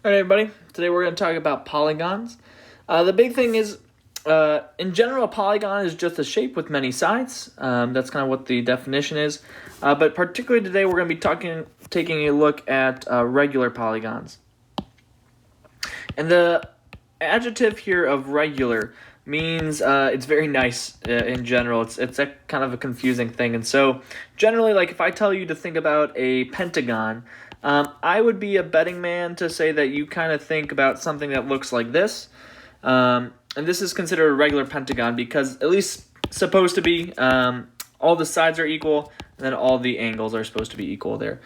All right, everybody. Today we're going to talk about polygons. The big thing is, in general, a polygon is just a shape with many sides. That's kind of what the definition is. But particularly today, we're going to be taking a look at regular polygons. And the adjective here of regular means it's very nice in general. It's a kind of a confusing thing. And so generally, like if I tell you to think about a pentagon, I would be a betting man to say that you kind of think about something that looks like this. And this is considered a regular pentagon because at least supposed to be all the sides are equal and then all the angles are supposed to be equal there.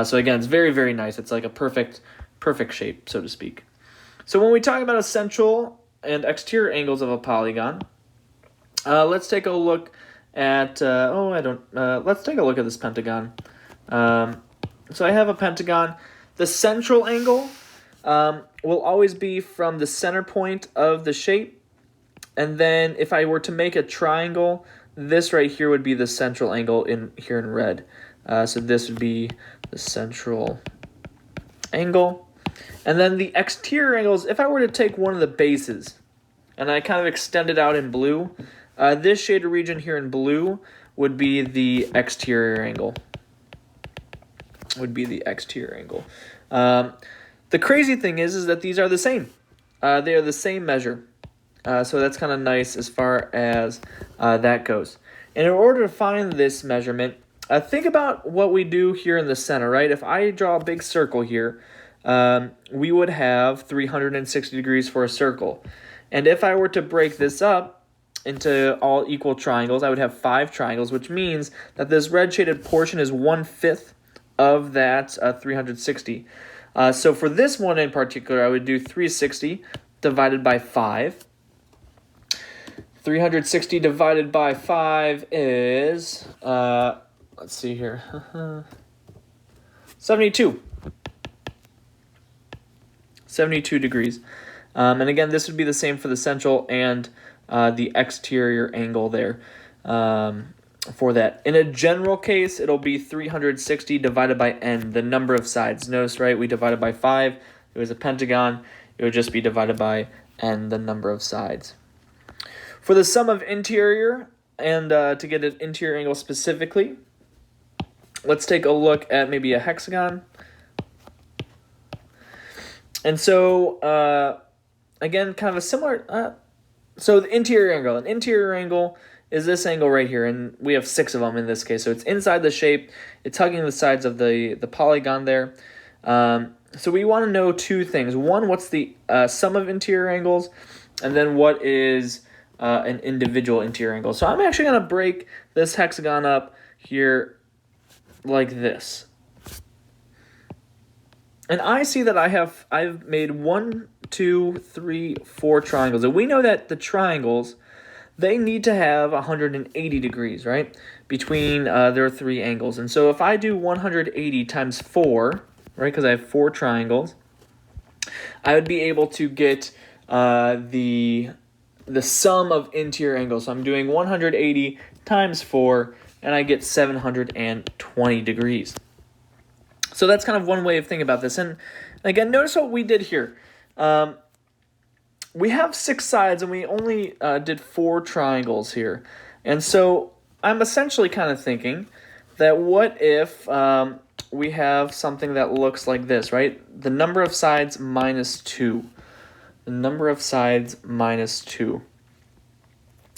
So again, it's very, very nice. It's like a perfect shape, so to speak. So when we talk about essential and exterior angles of a polygon, let's take a look at let's take a look at this pentagon. So I have a pentagon. The central angle will always be from the center point of the shape, and then if I were to make a triangle, this right here would be the central angle here in red. So this would be the central angle. And then the exterior angles, if I were to take one of the bases and I kind of extend it out in blue, this shaded region here in blue would be the exterior angle. The crazy thing is that these are the same. They are the same measure. So that's kind of nice as far as that goes. And in order to find this measurement, think about what we do here in the center, right? If I draw a big circle here, we would have 360 degrees for a circle. And if I were to break this up into all equal triangles, I would have 5 triangles, which means that this red shaded portion is 1/5 of that 360. So for this one in particular, I would do 360 divided by 5. 360 divided by 5 is, let's see here, 72. 72 degrees. And again, this would be the same for the central and the exterior angle there for that. In a general case, it'll be 360 divided by n, the number of sides. Notice, right, we divided by 5. It was a pentagon. It would just be divided by n, the number of sides. For the sum of interior, and to get an interior angle specifically, let's take a look at maybe a hexagon. And so, again, kind of a similar, so the interior angle. An interior angle is this angle right here, and we have 6 of them in this case. So it's inside the shape. It's hugging the sides of the polygon there. So we want to know 2 things. One, what's the sum of interior angles, and then what is an individual interior angle. So I'm actually going to break this hexagon up here like this. And I see that I've made 1, 2, 3, 4 triangles. And we know that the triangles, they need to have 180 degrees, right, between their 3 angles. And so if I do 180 times 4, right, because I have 4 triangles, I would be able to get the sum of interior angles. So I'm doing 180 times 4, and I get 720 degrees. So that's kind of one way of thinking about this. And again, notice what we did here. We have 6 sides, and we only did 4 triangles here. And so I'm essentially kind of thinking that what if we have something that looks like this, right? The number of sides minus 2. The number of sides minus 2.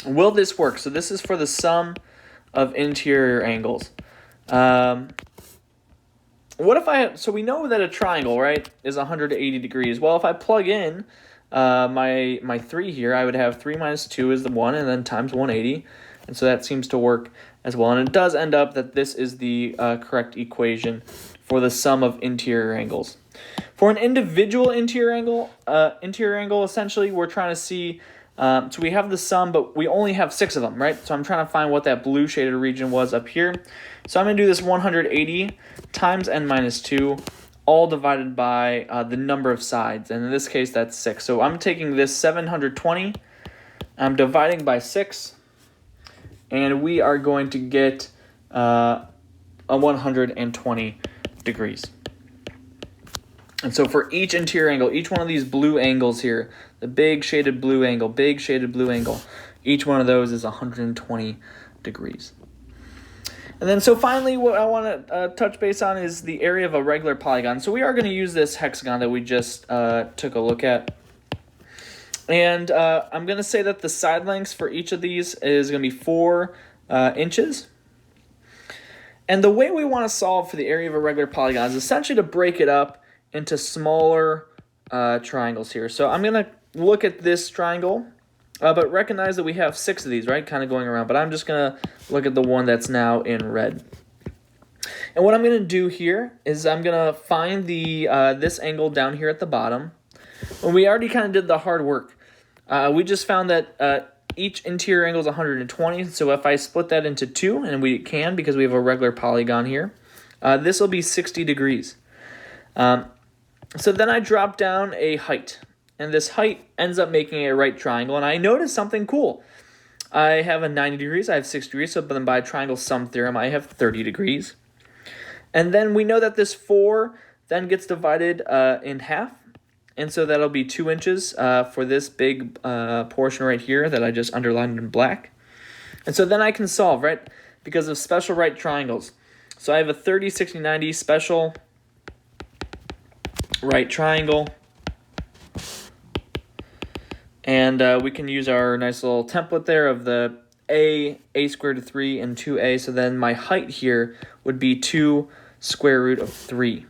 Will this work? So this is for the sum of interior angles. What if so we know that a triangle, right, is 180 degrees. Well, if I plug in my 3 here, I would have 3 minus 2 is the 1, and then times 180. And so that seems to work as well. And it does end up that this is the correct equation for the sum of interior angles. For an individual interior angle, essentially, we're trying to see, so we have the sum, but we only have 6 of them, right? So I'm trying to find what that blue shaded region was up here. So I'm going to do this 180 times n minus 2, all divided by the number of sides. And in this case, that's 6. So I'm taking this 720, I'm dividing by 6, and we are going to get a 120 degrees. And so for each interior angle, each one of these blue angles here, the big shaded blue angle, each one of those is 120 degrees. And then so finally what I want to touch base on is the area of a regular polygon. So we are going to use this hexagon that we just took a look at. And I'm going to say that the side lengths for each of these is going to be 4 inches. And the way we want to solve for the area of a regular polygon is essentially to break it up into smaller triangles here. So I'm going to look at this triangle, but recognize that we have 6 of these, right, kind of going around. But I'm just going to look at the one that's now in red. And what I'm going to do here is I'm going to find the this angle down here at the bottom. Well, we already kind of did the hard work. We just found that each interior angle is 120, so if I split that into 2, and we can because we have a regular polygon here, this will be 60 degrees. So then I drop down a height, and this height ends up making a right triangle, and I noticed something cool. I have a 90 degrees, I have 60 degrees, so then by triangle sum theorem, I have 30 degrees. And then we know that this 4 then gets divided in half, and so that'll be 2 inches for this big portion right here that I just underlined in black. And so then I can solve, right, because of special right triangles. So I have a 30, 60, 90 special right triangle. And we can use our nice little template there of the a squared of 3, and 2a. So then my height here would be 2 square root of 3.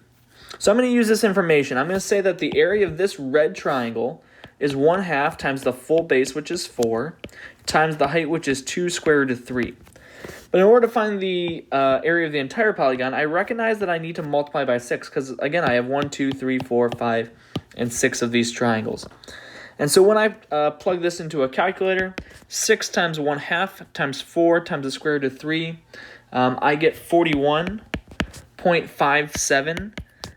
So I'm going to use this information. I'm going to say that the area of this red triangle is 1/2 times the full base, which is 4, times the height, which is 2 square root of 3. But in order to find the area of the entire polygon, I recognize that I need to multiply by 6 because, again, I have 1, 2, 3, 4, 5, and 6 of these triangles. And so when I plug this into a calculator, 6 times 1/2 times 4 times the square root of 3, I get 41.57,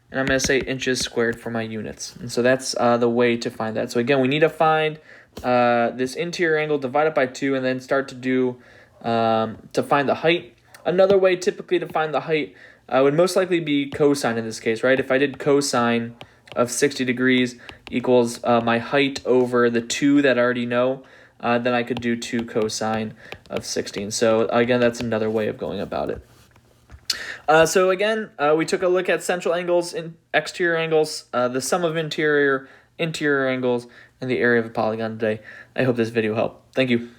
and I'm going to say inches squared for my units. And so that's the way to find that. So again, we need to find this interior angle, divide it by 2, and then start to do to find the height. Another way typically to find the height would most likely be cosine in this case, right? If I did cosine of 60 degrees equals my height over the 2 that I already know, then I could do 2 cosine of 16. So again, that's another way of going about it. So again, we took a look at central angles, exterior angles, the sum of interior angles, and the area of a polygon today. I hope this video helped. Thank you.